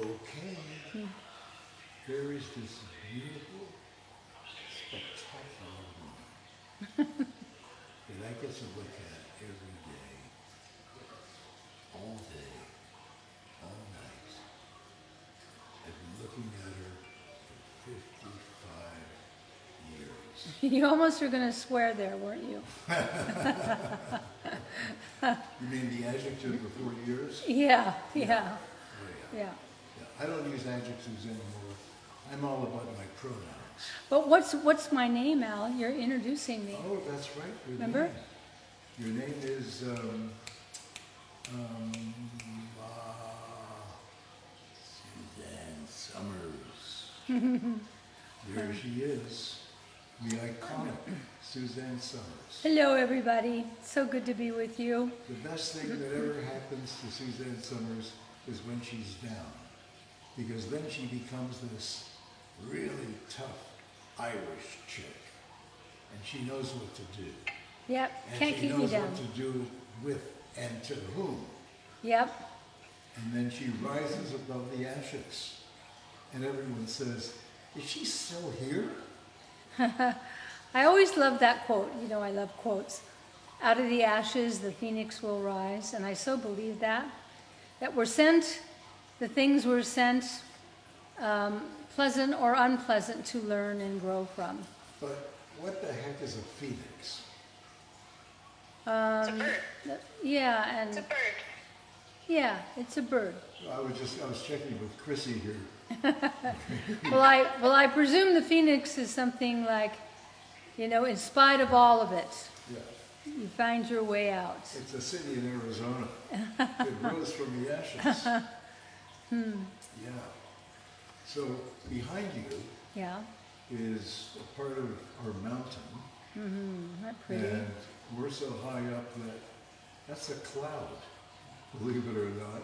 Okay. There is this beautiful, spectacular woman that I get to look at every day, all day, all night. I've been looking at her for 55 years. You almost were going to swear there, weren't you? You mean the adjective before years? Yeah. Oh, yeah. Yeah. I don't use adjectives anymore. I'm all about my pronouns. But what's my name, Al? You're introducing me. Oh, that's right. Remember? Name. Your name is Suzanne Summers. There she is, the iconic Suzanne Summers. Hello, everybody. So good to be with you. The best thing that ever happens to Suzanne Summers is when she's down, because then she becomes this really tough Irish chick, and she knows what to do. Yep. Can't keep me down. And she knows what to do with and to whom. Yep. And then she rises above the ashes, and everyone says, "Is she still here?" I always love that quote. You know, I love quotes. Out of the ashes, the phoenix will rise. And I so believe that we're sent, the things we're sent, pleasant or unpleasant, to learn and grow from. But what the heck is a phoenix? It's a bird. Yeah, and It's a bird. yeah, it's a bird. I was checking with Chrissy here. Well, I presume the phoenix is something like, you know, in spite of all of it, Yeah. you find your way out. It's a city in Arizona. It rose from the ashes. Yeah. So behind you Yeah. is a part of our mountain. Isn't that pretty? And we're so high up that that's a cloud, believe it or not.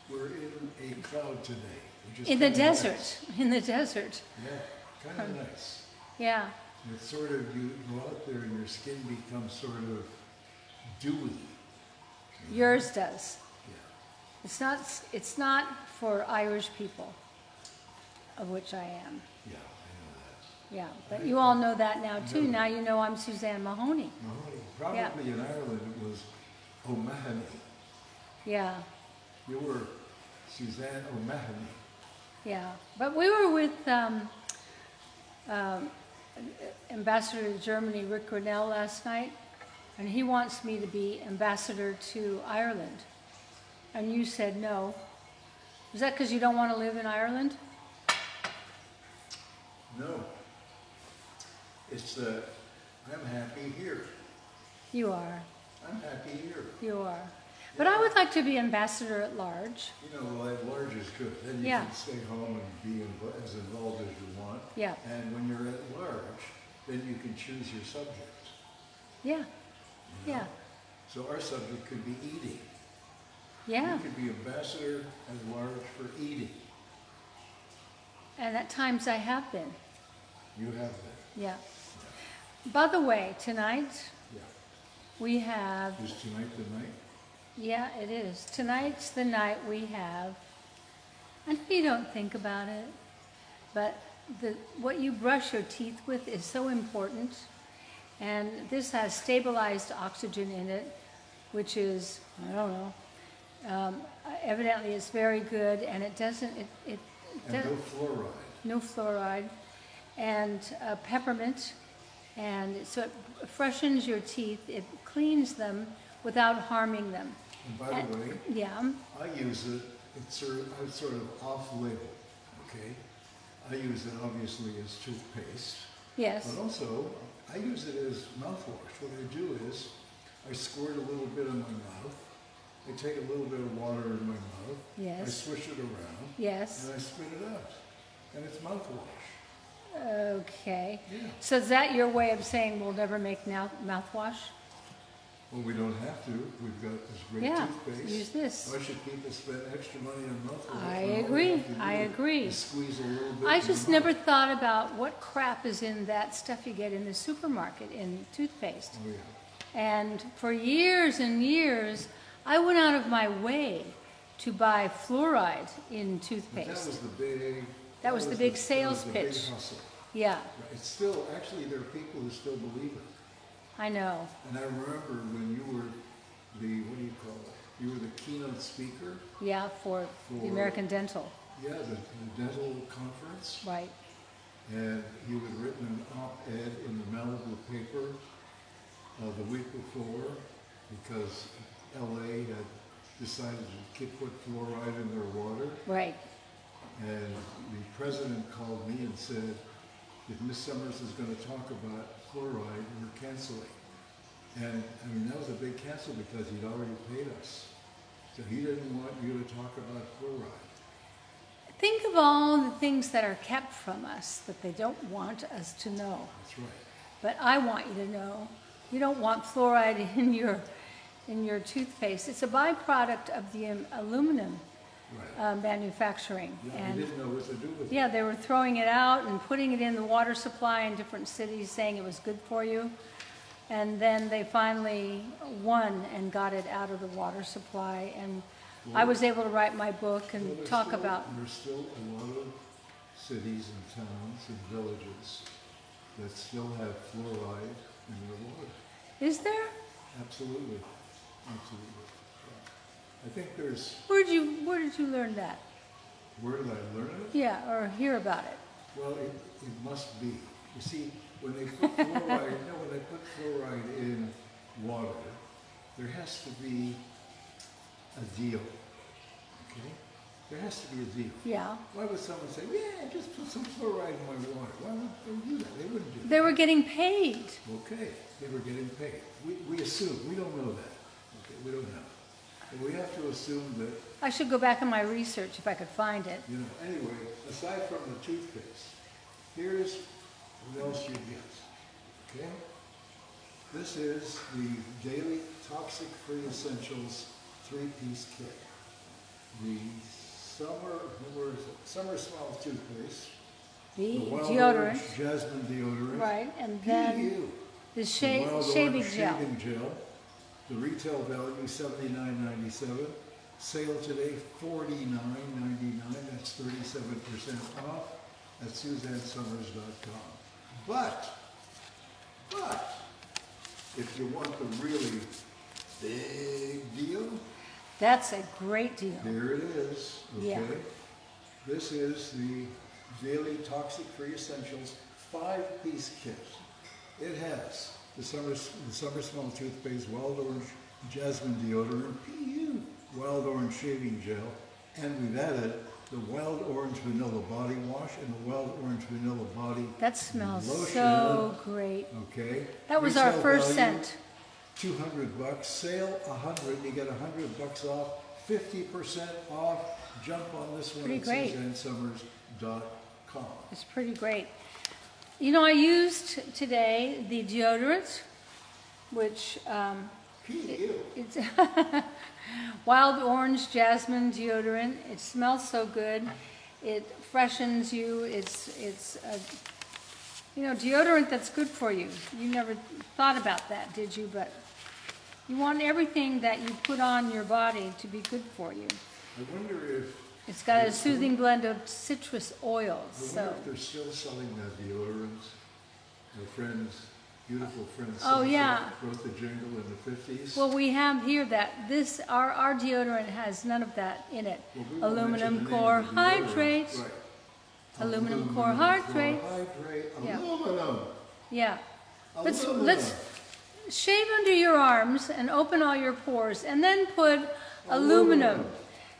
We're in a cloud today. which is In the kinda desert. nice. In the desert. Yeah, kind of nice. Yeah. And it's sort of, you go out there and your skin becomes sort of dewy. Yours does. Yeah, It's not for Irish people, of which I am. yeah, I know that. Yeah, but you all know that now too. Now you know I'm Suzanne Mahoney. Mahoney. Yeah. Probably in Ireland it was O'Mahony. Yeah, You were Suzanne O'Mahony. yeah. But we were with Ambassador to Germany, Rick Grinnell, last night, and he wants me to be ambassador to Ireland. And you said no. Is that because you don't want to live in Ireland? No. It's that I'm happy here. You are. I'm happy here. You are. But I would like to be ambassador at large. You know, well, at large is good. Then you Yeah. can stay home and be as involved as you want. Yeah. And when you're at large, then you can choose your subject. Yeah. you know? Yeah. So our subject could be eating. Yeah. You could be ambassador at large for eating. And at times I have been. You have that. Yeah. By the way, tonight Yeah. we have, Is tonight the night? yeah, it is. Tonight's the night we have, and you don't think about it, but what you brush your teeth with is so important. And this has stabilized oxygen in it, which is, I don't know, evidently it's very good, and it doesn't, And no fluoride. no fluoride, and peppermint, and so it freshens your teeth, it cleans them without harming them. And by the way, Yeah, I use it, it's sort of off-label, okay? I use it obviously as toothpaste, yes, but also I use it as mouthwash. What I do is I squirt a little bit in my mouth, I take a little bit of water in my mouth, I yes, swish it around, yes, and I spit it out. And it's mouthwash. okay. Yeah. So is that your way of saying we'll never make mouthwash? Well, we don't have to. We've got this great Yeah, toothpaste. use this. Why should people spend extra money on mouthwash? I when all they agree, have to do I agree. is squeeze a little bit. I in the just never mouth. thought about what crap is in that stuff you get in the supermarket in toothpaste. Oh, yeah. And for years and years, I went out of my way to buy fluoride in But toothpaste. that was the big. That was the big sales that was the big pitch. hustle. Yeah, Right. It's still, actually, there are people who still believe it. I know. And I remember when you were the, what do you call it? You were the keynote speaker. Yeah, for the For- American Dental, Yeah, the dental conference. right. And you had written an op-ed in the Malibu paper the week before because LA had decided to put fluoride in their water. Right. And the president called me and said, if Miss Summers is going to talk about fluoride, we're canceling. And I mean, that was a big cancel because he'd already paid us. So he didn't want you to talk about fluoride. Think of all the things that are kept from us that they don't want us to know. That's right. But I want you to know, you don't want fluoride in your toothpaste. It's a byproduct of the aluminum Right. manufacturing. Yeah, And we didn't know what to do with it. yeah, they were throwing it out and putting it in the water supply in different cities, saying it was good for you. And then they finally won and got it out of the water supply. And I was able to write my book and Well, there's talk still- about, There's still a lot of cities and towns and villages that still have fluoride in their water. is there? Absolutely. Absolutely. Yeah. I think there's, Where did you learn that? where did I learn it? Yeah, or hear about it? Well, it must be. You see, when they put fluoride, when they put fluoride in water, there has to be a deal. Okay? There has to be a deal. Yeah. Why would someone say, yeah, just put some fluoride in my water? Why would they do that? They wouldn't do that. They were getting paid. Okay, they were getting paid. We assume, we don't know that. Okay, we don't know. But we have to assume that, I should go back in my research if I could find it. you know, anyway, aside from the toothpaste, here's what else you get. Okay? This is the Daily Toxic Free Essentials 3-piece kit. The summer smell toothpaste. The Wild deodorant, Orange Jasmine deodorant. right, and then PU. the Wild shaving Orange gel. Shaving gel. The retail value $79.97. Sale today $49.99. That's 37% off at SuzanneSummers.com. But if you want the really big deal, That's a great deal. there it is. Okay. Yeah. This is the Daily Toxic Free Essentials 5-piece kit. It has the summer smell toothpaste, wild orange jasmine deodorant, PU, wild orange shaving gel, and we've added the wild orange vanilla body wash and the wild orange vanilla body That smells lotion. so great. Okay. That was our Retail first value, scent. $200. Sale $100. You get $100 off. 50% off. Jump on this one Pretty at great. SuzanneSummers.com. It's pretty great. You know, I used today the deodorant, which PU. it's wild orange jasmine deodorant. It smells so good. It freshens you. It's you know, deodorant that's good for you. You never thought about that, did you? But you want everything that you put on your body to be good for you. I wonder if It's got a soothing blend of citrus oils. I wonder So, if they're still selling that deodorant. My friends, beautiful friends, Oh, yeah. wrote the jingle in the 50s. well, we have here that our deodorant has none of that in it. Well, we won't mention Aluminum the name core of the deodorant. hydrate. Right. Aluminum core hydrate. Yeah. Aluminum. Yeah. Let's Aluminum. shave under your arms and open all your pores, and then put aluminum.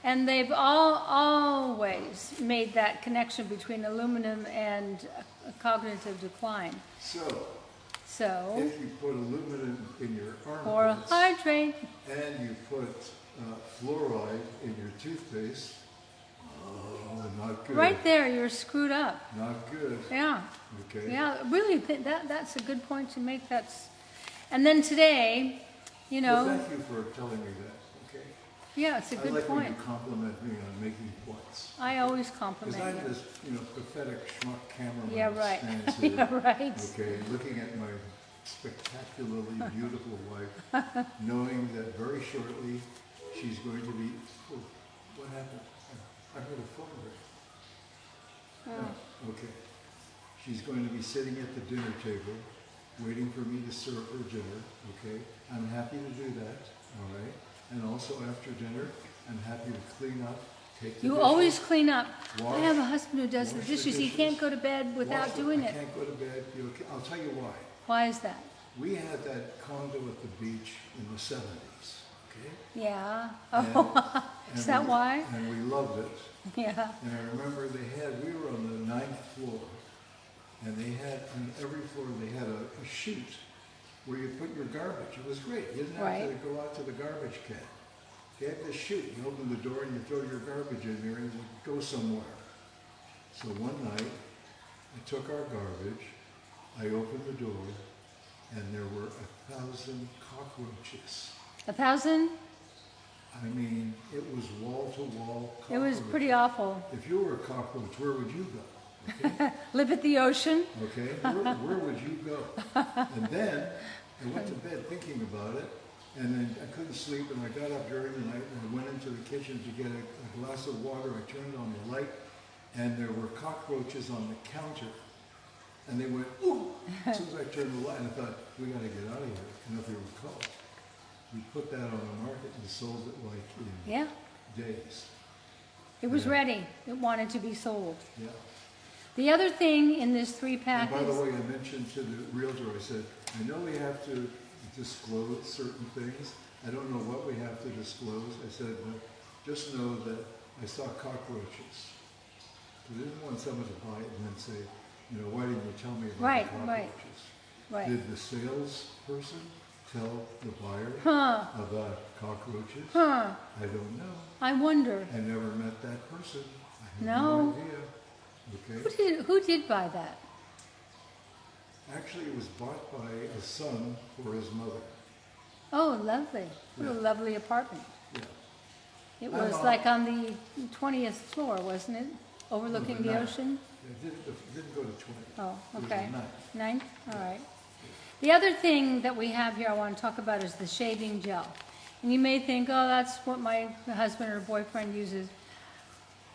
And they've always made that connection between aluminum and a cognitive decline. So, If you put aluminum in your core armpits hydrate. and you put fluoride in your toothpaste, oh, not good. Right there, you're screwed up. Not good. Yeah. Okay. Yeah, really, that's a good point to make. And then today, you know, Well, thank you for telling me that. Okay. yeah, it's a I good like when point. you compliment me on making points. I always Because compliment I'm you. this, pathetic schmuck cameraman Yeah, that right. stands here, Yeah, right. okay, looking at my spectacularly beautiful wife, knowing that very shortly she's going to be What happened? I heard a phone ring. Oh, okay. She's going to be sitting at the dinner table, waiting for me to serve her dinner, okay? I'm happy to do that, all right? And also after dinner, I'm happy to clean up, take the You dishes, always clean up. I wash- have a husband who does the wash the dishes. He can't dishes, go to bed without wash them. doing I it. can't go to bed. I'll tell you why. Why is that? We had that condo at the beach in the 70s, okay? Yeah. And- Oh, is that we- why? And we loved it. Yeah. And I remember we were on the 9th floor, and they had, on every floor, they had a chute where you put your garbage. It was great. You didn't have to Right. go out to the garbage can. You had this chute. You open the door and you throw your garbage in there and you go somewhere. So one night, I took our garbage, I opened the door, and there were 1,000 cockroaches. 1,000? I mean, it was wall to wall cockroaches. It was pretty awful. If you were a cockroach, where would you go? Okay? Live at the ocean? Okay, where would you go? And then I went to bed thinking about it, and then I couldn't sleep, and I got up during the night and I went into the kitchen to get a glass of water. I turned on the light, and there were cockroaches on the counter, and they went, ooh! As soon as I turned the light, I thought, we got to get out of here. And if you recall, we put that on the market and sold it like in Yeah. days. It was Yeah. ready. It wanted to be sold. Yeah. The other thing in this And 3-pack by the is, way, I mentioned to the realtor, I said, I know we have to disclose certain things. I don't know what we have to disclose. I said, but just know that I saw cockroaches. I didn't want someone to buy it and then say, why didn't you tell me about Right, the right. cockroaches? right. Did the salesperson tell the buyer Huh. about cockroaches? Huh. I don't know. I wonder. I never met that person. I have No. no idea. Okay. Who did buy that? Actually, it was bought by a son for his mother. Oh, lovely. What a Yeah. lovely apartment. Yeah. It My was mom- like on the 20th floor, wasn't it? Overlooking the ninth. ocean? It didn't go to 20. Oh, It was okay. the ninth. Ninth? All right. The other thing that we have here I want to talk about is the shaving gel. And you may think, oh, that's what my husband or boyfriend uses.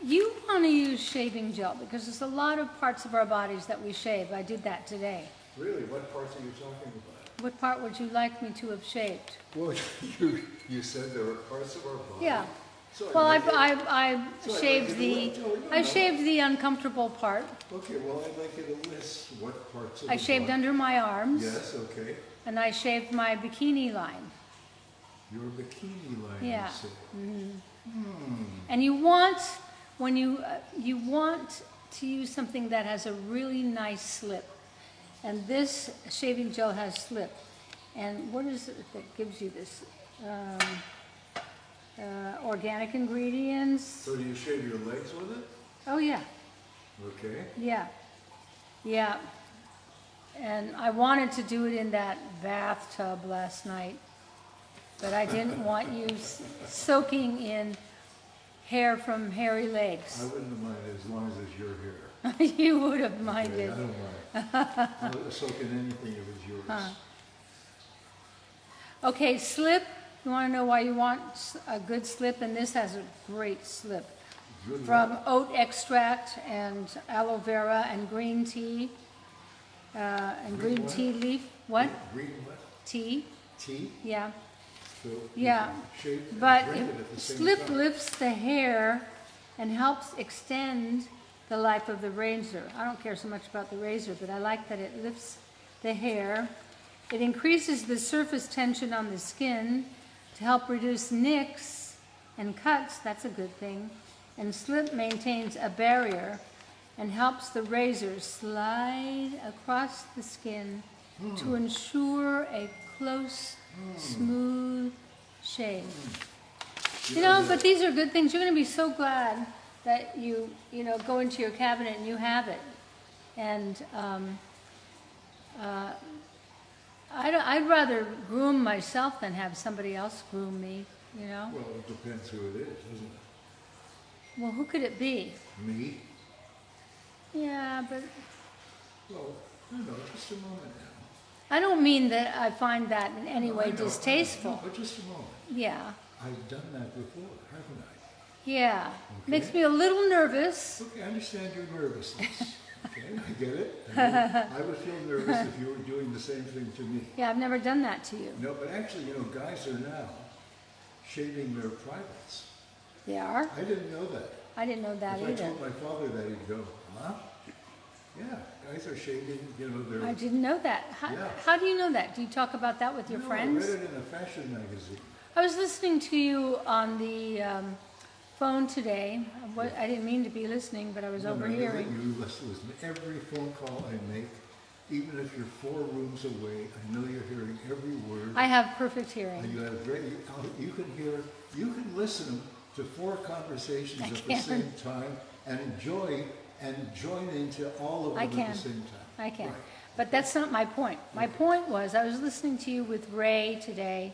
You want to use shaving gel because there's a lot of parts of our bodies that we shave. I did that today. Really? What parts are you talking about? What part would you like me to have shaved? Well, you said there were parts of our body. Yeah. So Well, I'd like I So I'd shaved like the you to- no, I no. shaved the uncomfortable part. Okay, well, I'd like you to list what parts of I the shaved body. under my arms, Yes, okay. and I shaved my bikini line. Your bikini line, Yeah. you say. And you want when you want to use something that has a really nice slip, and this shaving gel has slip. And what is it that gives you this? Organic ingredients. So do you shave your legs with it? Oh yeah, Okay. yeah, yeah. And I wanted to do it in that bathtub last night, but I didn't want you soaking in hair from hairy I legs. wouldn't have minded as long as it's your hair. You would have Okay, minded. I don't mind. I'll soak in anything if it's yours. Huh. Okay, slip. You want to know why you want a good slip? And this has a great slip. Good From oat extract and aloe vera and green tea. And Green green what? tea leaf. What? Green what? Tea. Tea? Yeah. So you Yeah. can shave and But drink it at the same slip time. lifts the hair and helps extend the life of the razor. I don't care so much about the razor, but I like that it lifts the hair. It increases the surface tension on the skin to help reduce nicks and cuts. That's a good thing. And slip maintains a barrier and helps the razor slide across the skin to ensure a close, smooth shave. You know, but these are good things. You're going to be so glad that you go into your cabinet and you have it. And I'd rather groom myself than have somebody else groom me, you know? Well, it depends who it is, doesn't it? Well, who could it be? Me? Yeah, but Well, just a moment now. I don't mean that I find that in any No, way I know. distasteful. No, but just a moment. Yeah. I've done that before, haven't I? Yeah. Okay. Makes me a little nervous. Okay, I understand your nervousness. Okay, I get it. I would feel nervous if you were doing the same thing to me. Yeah, I've never done that to you. No, but actually, guys are now shaving their privates. They are? I didn't know that. I didn't know that If either. I told my father that, he'd go, huh? Yeah, guys are shaving, their... I didn't know that. Yeah. How do you know that? Do you talk about that with your No, friends? I read it in a fashion magazine. I was listening to you on the phone today. I didn't mean to be listening, but I was overhearing. You listen to every phone call I make, even if you're 4 rooms away. I know you're hearing every word. I have perfect hearing. And you can listen to 4 conversations at the same time and enjoy and join into all of them at the same time. I can. Right. But that's not my point. My point was I was listening to you with Ray today,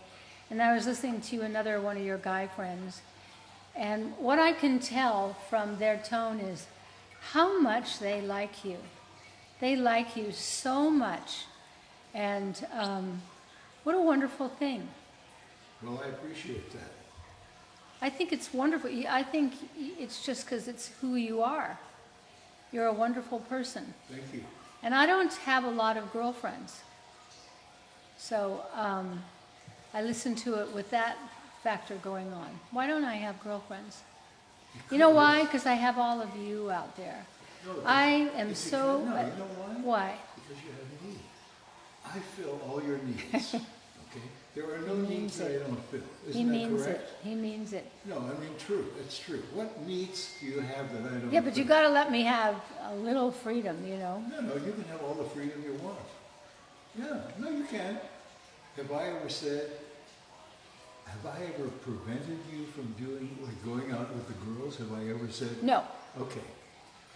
and I was listening to another one of your guy friends. And what I can tell from their tone is how much they like you. They like you so much. And what a wonderful thing. Well, I appreciate that. I think it's wonderful. I think it's just because it's who you are. You're a wonderful person. Thank you. And I don't have a lot of girlfriends. So I listen to it with that factor going on. Why don't I have girlfriends? You know why? Because I have all of you out there. No, I am so... No, you know why? Why? Because you have me. I fill all your needs. Okay? There are no needs that I don't fill. Isn't that correct? He means it. No, I mean true. It's true. What needs do you have that I don't Yeah, but you fill? got to let me have a little freedom, No, you can have all the freedom you want. Yeah, no, you can. Have I ever prevented you from going out with the girls? Have I ever said? No. Okay.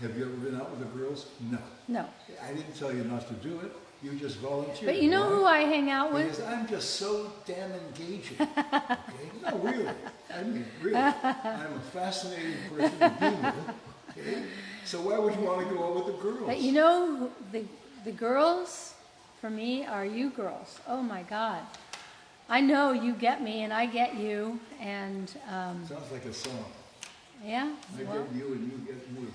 Have you ever been out with the girls? No. No. I didn't tell you not to do it. You just volunteered. But you know who I hang out with? Because I'm just so damn engaging. Okay? No, really. I mean, really. I'm a fascinating person to be with. Okay? So why would you want to go out with the girls? But you know, the girls, for me, are you girls. Oh my God. I know you get me and I get you. And Sounds like a song. yeah. I Well, get you and you get me.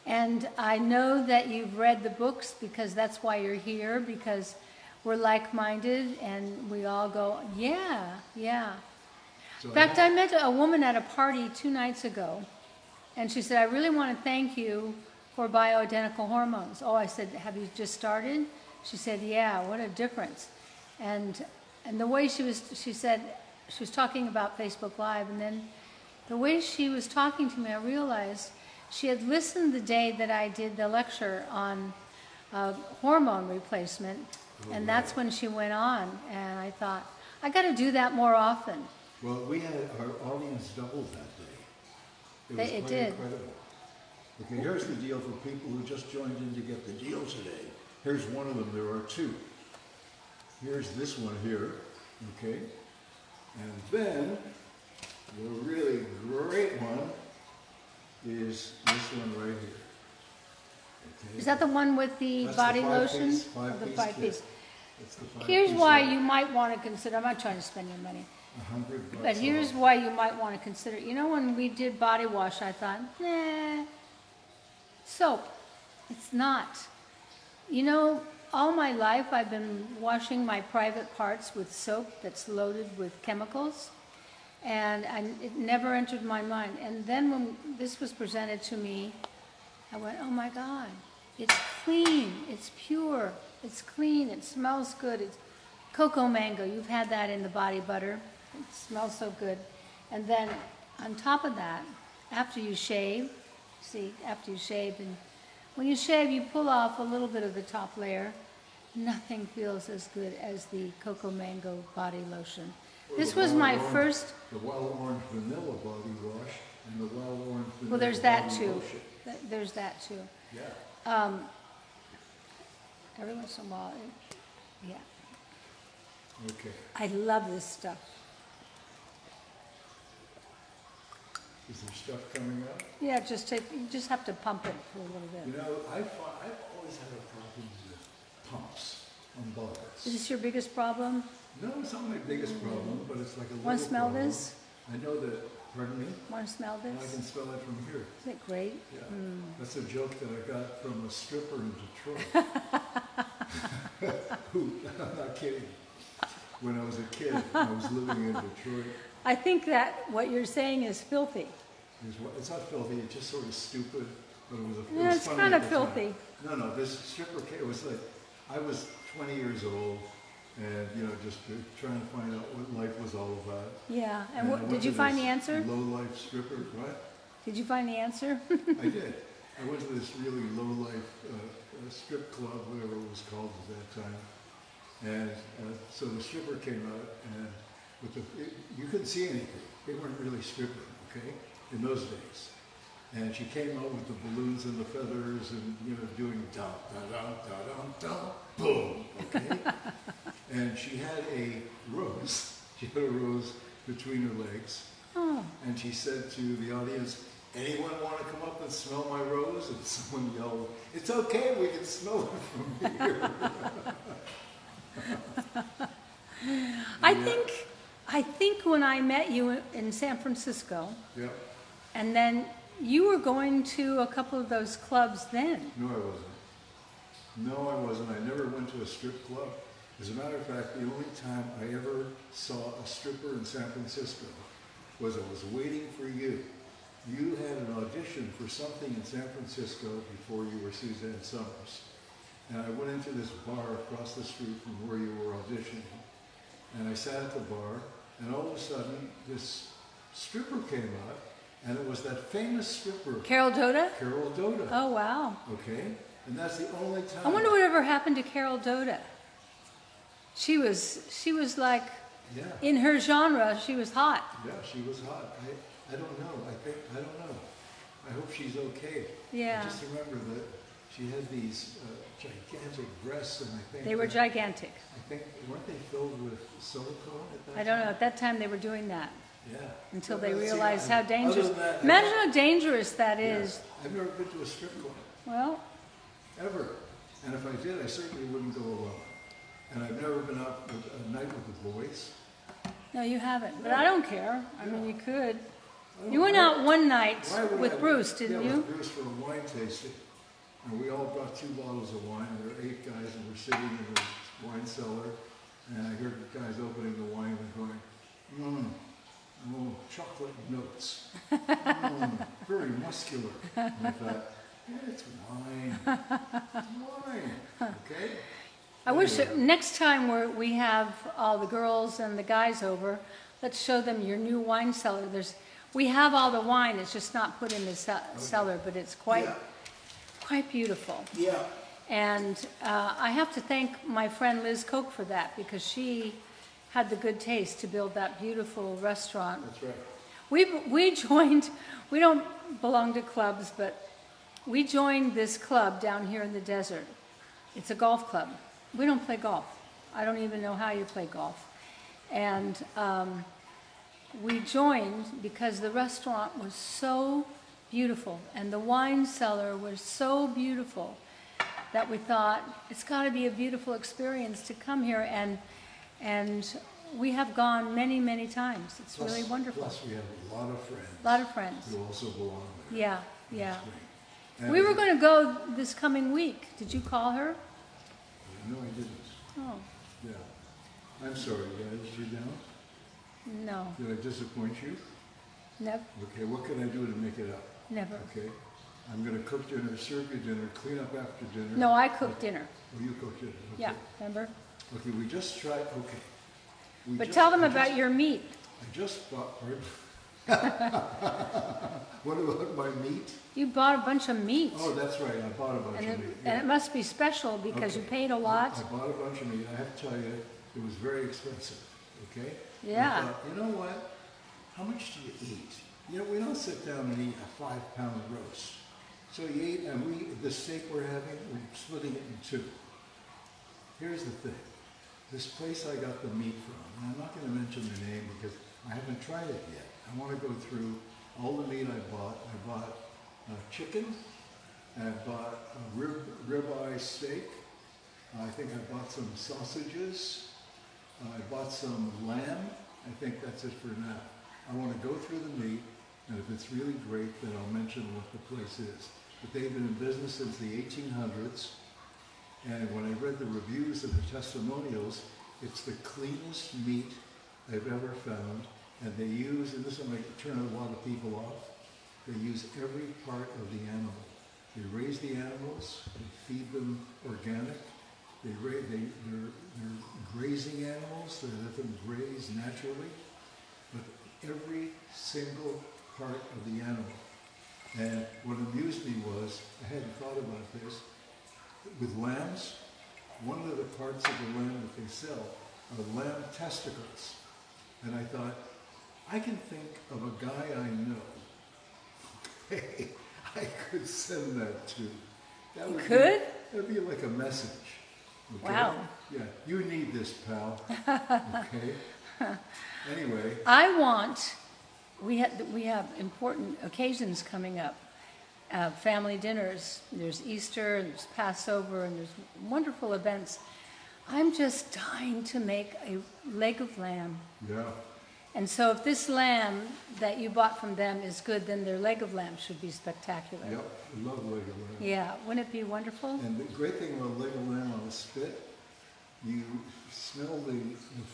and I know that you've read the books because that's why you're here, because we're like-minded and we all go, yeah, yeah. So In fact, I met a woman at a party 2 nights ago, and she said, I really want to thank you for bioidentical hormones. Oh, I said, have you just started? She said, yeah, what a difference. And the way she said, she was talking about Facebook Live, and then the way she was talking to me, I realized she had listened the day that I did the lecture on hormone replacement, and that's when she went on, and I thought, I got to do that more often. Well, we had our audience doubled that day. It was It quite did. incredible. Okay, here's the deal for people who just joined in to get the deal today. Here's one of them. There are 2. Here's this one here, okay? And then the really great one is this one right here. Okay? Is that the one with the That's body the lotion? five-piece- The five-piece 5-piece. kit. It's the 5-piece Here's why set. you might want to consider, I'm not trying to spend your money, $100 but here's off. why you might want to consider, when we did body wash, I thought, nah, soap. It's not. All my life I've been washing my private parts with soap that's loaded with chemicals, and it never entered my mind. And then when this was presented to me, I went, oh my God, it's clean, it's pure, it's clean, it smells good. It's cocoa mango, you've had that in the body butter. It smells so good. And then on top of that, after you shave, and when you shave, you pull off a little bit of the top layer. Nothing feels as good as the cocoa mango body lotion. Or This the was wild my orange- first, The wild orange vanilla body wash and the wild orange vanilla well, there's that body too. lotion. There's that too. Yeah. Every once in a while, yeah. Okay. I love this stuff. Is there stuff coming up? Yeah, you just have to pump it for a little bit. I've always had a problem with pumps on bodies. Is this your biggest problem? No, it's not my biggest problem, but it's like a little Want to smell problem. this? I know that Pardon me? Want to smell I this? can smell it from here. Isn't it great? Yeah. Mm. That's a joke that I got from a stripper in Detroit. Who, I'm not kidding. When I was a kid, I was living in Detroit. I think that what you're saying is filthy. It's not filthy, it's just sort of stupid, but it was a Yeah, was it's funny kind at of the time. filthy. No, this stripper came, it was like, I was 20 years old and, you know, just trying to find out what life was all about. Yeah. And I what, went did you to find the this answer? Low-life stripper, what? Did you find the answer? I did. I went to this really low-life strip club, whatever it was called at that time. And so the stripper came out and you couldn't see anything. They weren't really stripping, okay, in those days. And she came out with the balloons and the feathers and, you know, doing da da da da da da, boom, okay? And she had a rose. She had a rose between her legs. Oh. And she said to the audience, anyone want to come up and smell my rose? And someone yelled, it's okay, we can smell it from here. I think when I met you in San Francisco, Yeah. and then you were going to a couple of those clubs then. No, I wasn't. No, I wasn't. I never went to a strip club. As a matter of fact, the only time I ever saw a stripper in San Francisco was I was waiting for you. You had an audition for something in San Francisco before you were Suzanne Summers. And I went into this bar across the street from where you were auditioning. And I sat at the bar, and all of a sudden, this stripper came out, and it was that famous stripper, Carol Doda? Carol Doda. Oh, wow. Okay? And that's the only time. I wonder whatever happened to Carol Doda. She was like, Yeah, in her genre, she was hot. yeah, she was hot. I don't know. I don't know. I hope she's okay. Yeah. I just remember that she had these gigantic breasts, and I think They were gigantic. I think weren't they filled with silicone at that I don't know, time? at that time they were doing that Yeah. until Well, they see, realized I- how other dangerous. than that, Imagine how dangerous that Yeah. is. I've never been to a strip club Well, ever, and if I did, I certainly wouldn't go alone. And I've never been out with a night with the boys. no, you haven't. But I don't care. I mean, you could. I don't You went know. out one night Why would with I- Bruce, didn't yeah, you? with Bruce for a wine tasting. And we all brought 2 bottles of wine, and there were 8 guys, and we're sitting in the wine cellar, and I heard the guys opening the wine and going, oh, chocolate notes. Very muscular. And I thought, yeah, it's wine. It's wine. Okay? I wish Anyway. that next time we have all the girls and the guys over, let's show them your new wine cellar. We have all the wine, it's just not put in the cellar, but it's quite beautiful. Yeah. And I have to thank my friend Liz Koch for that, because she had the good taste to build that beautiful restaurant. That's right. We joined, we don't belong to clubs, but we joined this club down here in the desert. It's a golf club. We don't play golf. I don't even know how you play golf. And we joined because the restaurant was so beautiful and the wine cellar was so beautiful that we thought it's got to be a beautiful experience to come here, and we have gone many, many times. It's really wonderful. Plus, we have a lot of friends. A lot of friends. Who also belong there. Yeah, yeah. That's great. And We were going to go this coming week. Did you call her? No, I didn't. Oh, Yeah. I'm sorry, guys. You down? no, Did I disappoint you? never, Okay, what can I do to make it up? never. Okay. I'm going to cook dinner, serve you dinner, clean up after dinner. No, I cooked dinner. Oh, you cooked dinner. Okay. Yeah, remember? Okay, we just tried, okay. But tell them about your meat. I just bought, what about my meat? You bought a bunch of meat. Oh, that's right, I bought a bunch And of it, meat. and it must be special because you Okay. paid a lot. I bought a bunch of meat. I have to tell you, it was very expensive, okay? Yeah. I thought, you know what? How much do you eat? You know, we don't sit down and eat a 5-pound roast. So you eat, and the steak we're having, we're splitting it in 2. Here's the thing. This place I got the meat from, and I'm not going to mention the name because I haven't tried it yet. I want to go through all the meat I bought. I bought chicken, I bought a ribeye steak, I think I bought some sausages, I bought some lamb. I think that's it for now. I want to go through the meat, and if it's really great, then I'll mention what the place is. But they've been in business since the 1800s, and when I read the reviews and the testimonials, it's the cleanest meat I've ever found. And they use, and this will turn a lot of people off, they use every part of the animal. They raise the animals, they feed them organic, they're grazing animals, they let them graze naturally, but every single part of the animal. And what amused me was, I hadn't thought about this, with lambs, one of the parts of the lamb that they sell are lamb testicles. And I thought, I can think of a guy I know, hey, I could send that to. That would Could? That would be like a message. Okay? Wow. Yeah, you need this, pal. Okay? Anyway. We have important occasions coming up. Family dinners, there's Easter, and there's Passover, and there's wonderful events. I'm just dying to make a leg of lamb. Yeah. And so if this lamb that you bought from them is good, then their leg of lamb should be spectacular. Yep, I love leg of lamb. Yeah, wouldn't it be wonderful? And the great thing about leg of lamb on a spit, you smell the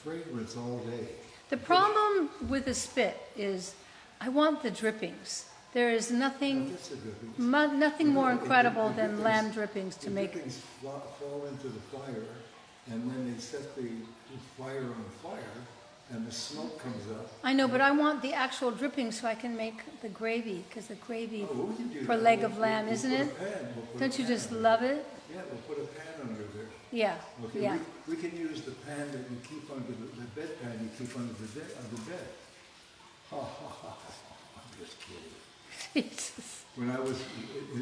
fragrance all day. The problem with a spit is I want the drippings. There is nothing, That's a good thing. nothing more incredible The than drippings- lamb drippings to the make. drippings fall into the fire, and then they set the fire on fire, and the smoke comes up. I know, but I want the actual drippings so I can make the gravy, because the gravy Oh, we can do for that. leg of We'll- lamb, we'll isn't put a it? pan. We'll put a Don't you pan just under love there. it? Yeah, we'll put a pan under there. Yeah, Okay, yeah. we can use the pan that you keep under the bed pan you keep under the bed. Ha ha ha. I'm just kidding. Jesus. When I was...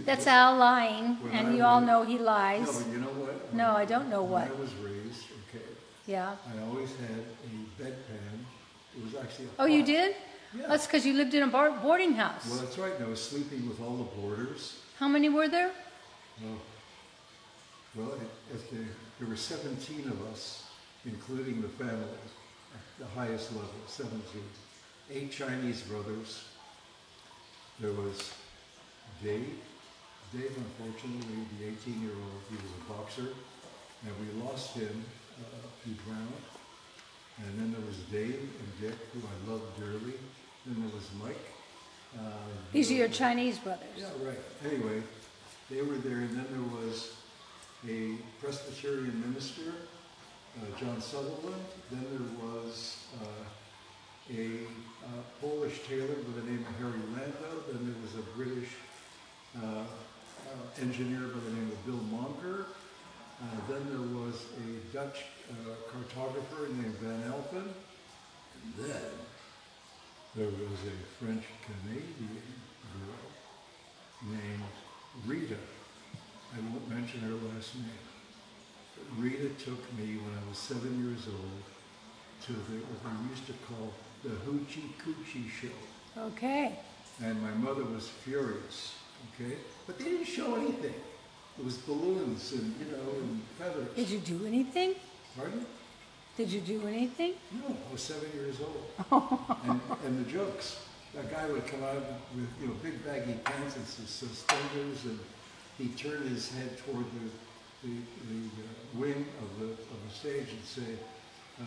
That's Al lying, when and I you all was- know he No, lies. but you know what? No, I don't know When what. I was raised, okay, Yeah. I always had a bedpan. It was actually a Oh, you pot. did? Yeah. That's because you lived in a boarding house. Well, that's right. And I was sleeping with all the boarders. How many were there? Oh. Well, there were 17 of us, including the family, at the highest level, 17. 8 Chinese brothers. There was Dave. Dave, unfortunately, the 18-year-old, he was a boxer, and we lost him. He drowned. And then there was Dave and Dick, who I loved dearly. Then there was Mike. These are your Chinese brothers. Yeah, right. Anyway, they were there, and then there was a Presbyterian minister, John Sutherland. Then there was a Polish tailor by the name of Harry Landau. Then there was a British engineer by the name of Bill Monger. Then there was a Dutch cartographer named Van Alphen. And then there was a French-Canadian girl named Rita. I won't mention her last name. But Rita took me when I was 7 years old to what they used to call the Hoochie Coochie show. Okay. And my mother was furious, okay? But they didn't show anything. It was balloons and, and feathers. Did you do anything? Pardon? Did you do anything? No, I was 7 years old. and the jokes. That guy would come out with, big baggy pants and suspenders, and he'd turn his head toward the wing of the stage and say,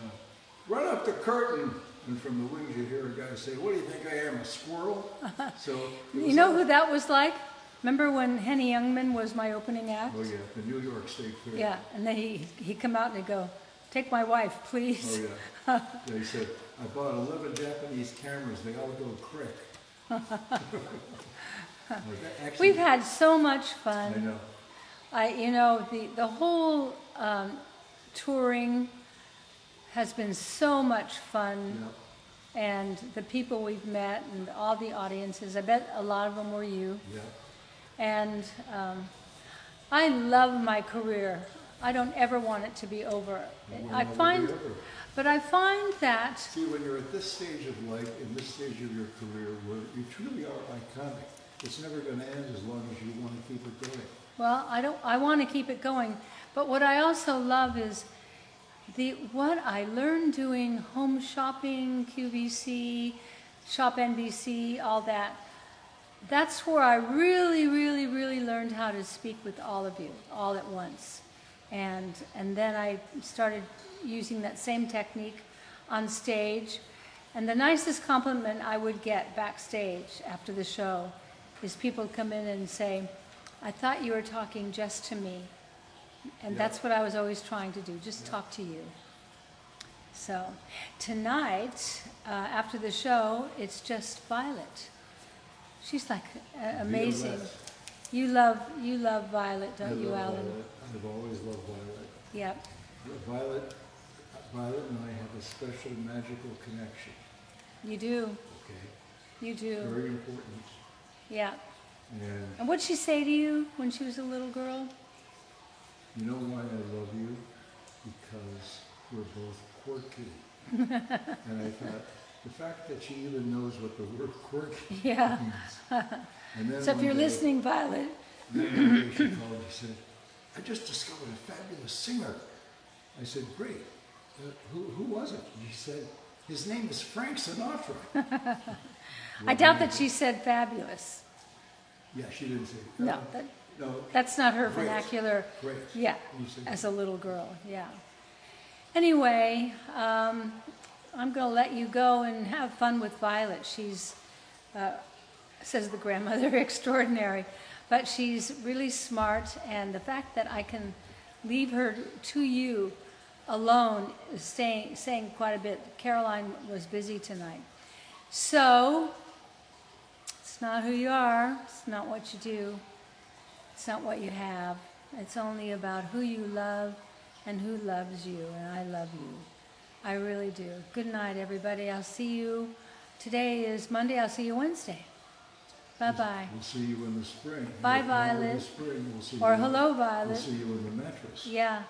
"Run up the curtain." And from the wings you hear a guy say, "What do you think I am, a squirrel?" So You know who that was like? Remember when Henny Youngman was my opening act? Oh yeah, the New York State Fair. Yeah, and then he'd come out and he'd go, "Take my wife, please." Oh yeah. They said, "I bought 11 Japanese cameras. They all go crick." Actually, We've had so much fun. I know. The whole touring has been so much fun. Yeah. And the people we've met and all the audiences, I bet a lot of them were you. Yeah. And I love my career. I don't ever want it to to be over. But I find that... See, when you're at this stage of life, in this stage of your career, where you truly are iconic, it's never going to end as long as you want to keep it going. Well, I want to keep it going. But what I also love is what I learned doing home shopping, QVC, Shop NBC, all that. That's where I really, really, really learned how to speak with all of you, all at once. And then I started using that same technique on stage. And the nicest compliment I would get backstage after the show is people come in and say, I thought you were talking just to me. And that's what I was always trying to do, just talk to you. So tonight, after the show, it's just Violet. She's like amazing. You love Violet, don't you, Alan? Violet. I've always loved Violet. Yep. Violet and I have a special magical connection. You do. Okay. You do. Very important. Yeah. And And what'd she say to you when she was a little girl? you know why I love you? Because we're both quirky. And I thought, the fact that she even knows what the word quirky Yeah. means. And then So if one you're day- listening, Violet, then one day she called and said, I just discovered a fabulous singer. I said, great. Who was it? She said, his name is Frank Sinatra. I doubt that she said fabulous. Yeah, she didn't say No, no. that's not her Great. vernacular. Great. Yeah, You said as a little girl, yeah. Anyway, I'm going to let you go and have fun with Violet. She's, says the grandmother, extraordinary, but she's really smart, and the fact that I can leave her to you alone is saying quite a bit. Caroline was busy tonight. So, it's not who you are, it's not what you do, it's not what you have. It's only about who you love and who loves you, and I love you. I really do. Good night, everybody. I'll see you. Today is Monday. I'll see you Wednesday. Bye-bye. We'll see you in the spring. Bye, If not in Violet. the spring, we'll see Or you hello, We'll Violet. see you in the mattress. Yeah.